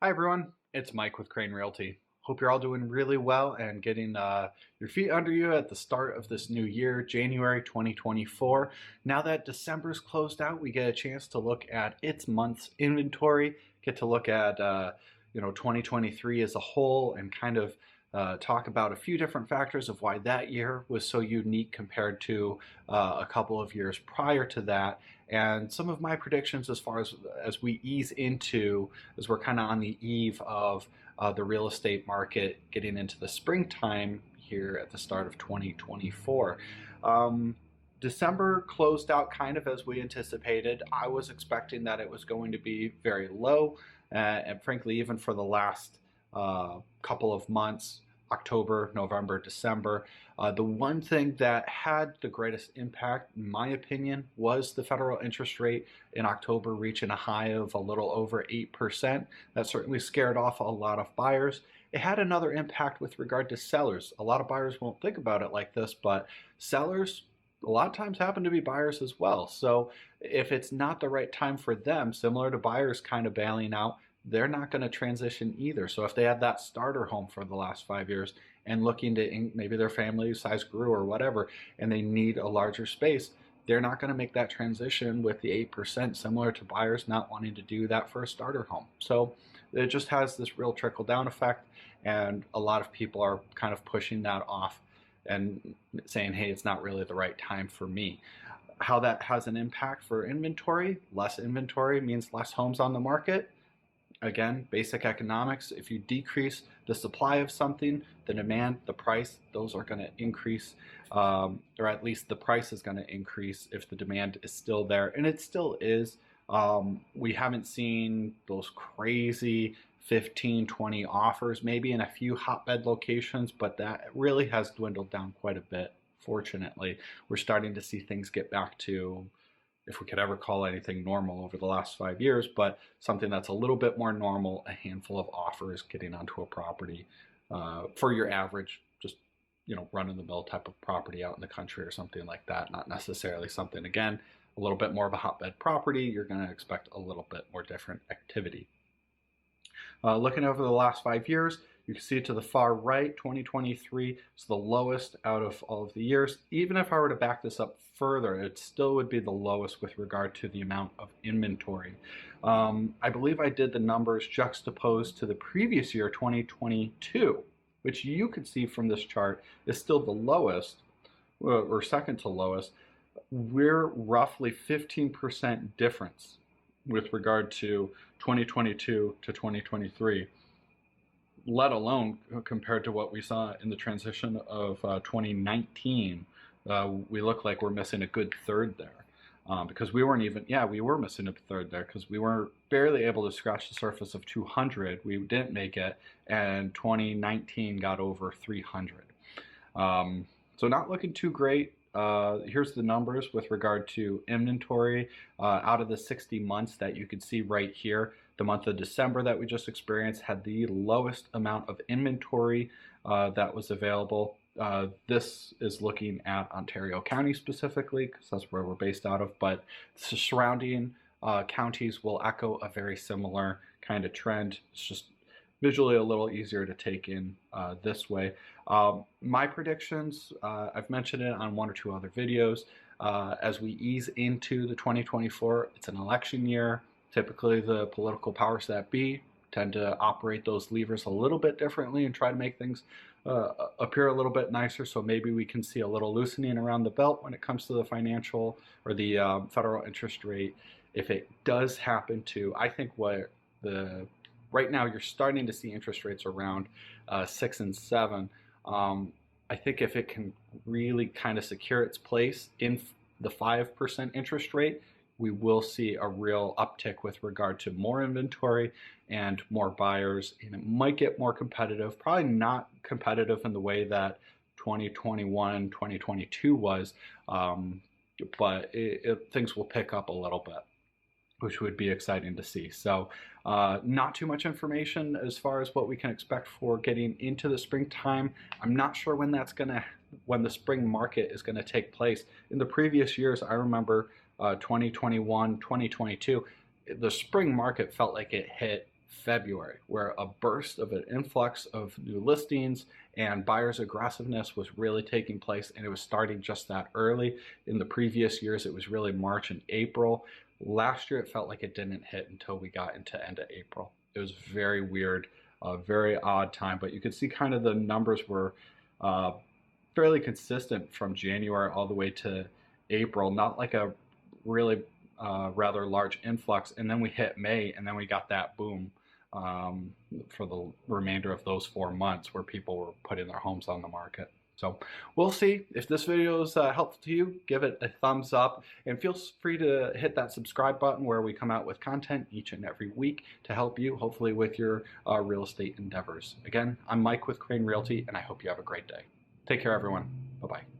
Hi everyone, it's Mike with Crane Realty. Hope you're all doing really well and getting your feet under you at the start of this new year, January 2024. Now that December's closed out, we get a chance to look at its month's inventory, get to look at 2023 as a whole, and kind of talk about a few different factors of why that year was so unique compared to a couple of years prior to that, and some of my predictions as far as we ease into, as we're kind of on the eve of the real estate market getting into the springtime here at the start of 2024. December closed out kind of as we anticipated. I was expecting that it was going to be very low, and frankly, even for the last couple of months, October, November, December. The one thing that had the greatest impact, in my opinion, was the federal interest rate in October reaching a high of a little over 8%. That certainly scared off a lot of buyers. It had another impact with regard to sellers. A lot of buyers won't think about it like this, but sellers a lot of times happen to be buyers as well. So if it's not the right time for them, similar to buyers kind of bailing out, they're not going to transition either. So if they had that starter home for the last 5 years and looking to, maybe their family size grew or whatever, and they need a larger space, they're not going to make that transition with the 8%, similar to buyers not wanting to do that for a starter home. So it just has this real trickle down effect, and a lot of people are kind of pushing that off and saying, hey, it's not really the right time for me. How that has an impact for inventory: less inventory means less homes on the market. Again, basic economics: if you decrease the supply of something, the demand, the price, those are going to increase, or at least the price is going to increase if the demand is still there, and it still is. We haven't seen those crazy 15, 20 offers, maybe in a few hotbed locations, but that really has dwindled down quite a bit. Fortunately, we're starting to see things get back to, if we could ever call anything normal over the last 5 years, but something that's a little bit more normal: a handful of offers getting onto a property for your average, just run-of-the-mill type of property out in the country or something like that. Not necessarily something, again, a little bit more of a hotbed property. You're going to expect a little bit more different activity. Looking over the last 5 years, you can see to the far right, 2023 is the lowest out of all of the years. Even if I were to back this up further, it still would be the lowest with regard to the amount of inventory. I believe I did the numbers juxtaposed to the previous year, 2022, which you could see from this chart is still the lowest, or second to lowest. We're roughly 15% difference with regard to 2022 to 2023, let alone compared to what we saw in the transition of 2019. We look like we're missing a good third there, because we weren't even, we were missing a third there because we were barely able to scratch the surface of 200. We didn't make it, and 2019 got over 300. So not looking too great. Here's the numbers with regard to inventory. Out of the 60 months that you can see right here, the month of December that we just experienced had the lowest amount of inventory that was available. This is looking at Ontario County specifically, because that's where we're based out of, but the surrounding counties will echo a very similar kind of trend. It's just visually a little easier to take in this way. My predictions, I've mentioned it on one or two other videos. As we ease into the 2024, it's an election year. Typically the political powers that be tend to operate those levers a little bit differently and try to make things appear a little bit nicer. So maybe we can see a little loosening around the belt when it comes to the financial or the federal interest rate. If it does happen to, I think right now you're starting to see interest rates around 6 and 7. I think if it can really kind of secure its place in the 5% interest rate, we will see a real uptick with regard to more inventory and more buyers, and it might get more competitive. Probably not competitive in the way that 2021, 2022 was, but things will pick up a little bit, which would be exciting to see. So not too much information as far as what we can expect for getting into the springtime. I'm not sure when the spring market is gonna take place. In the previous years, I remember 2021, 2022, the spring market felt like it hit February, where a burst of an influx of new listings and buyers' aggressiveness was really taking place, and it was starting just that early. In the previous years, it was really March and April. Last year, it felt like it didn't hit until we got into end of April. It was very weird, a very odd time, but you could see kind of the numbers were uh, fairly consistent from January all the way to April, not like a really rather large influx. And then we hit May, and then we got that boom for the remainder of those 4 months where people were putting their homes on the market. So we'll see. If this video is helpful to you, give it a thumbs up, and feel free to hit that subscribe button where we come out with content each and every week to help you, hopefully, with your real estate endeavors. Again, I'm Mike with Crane Realty, and I hope you have a great day. Take care, everyone. Bye-bye.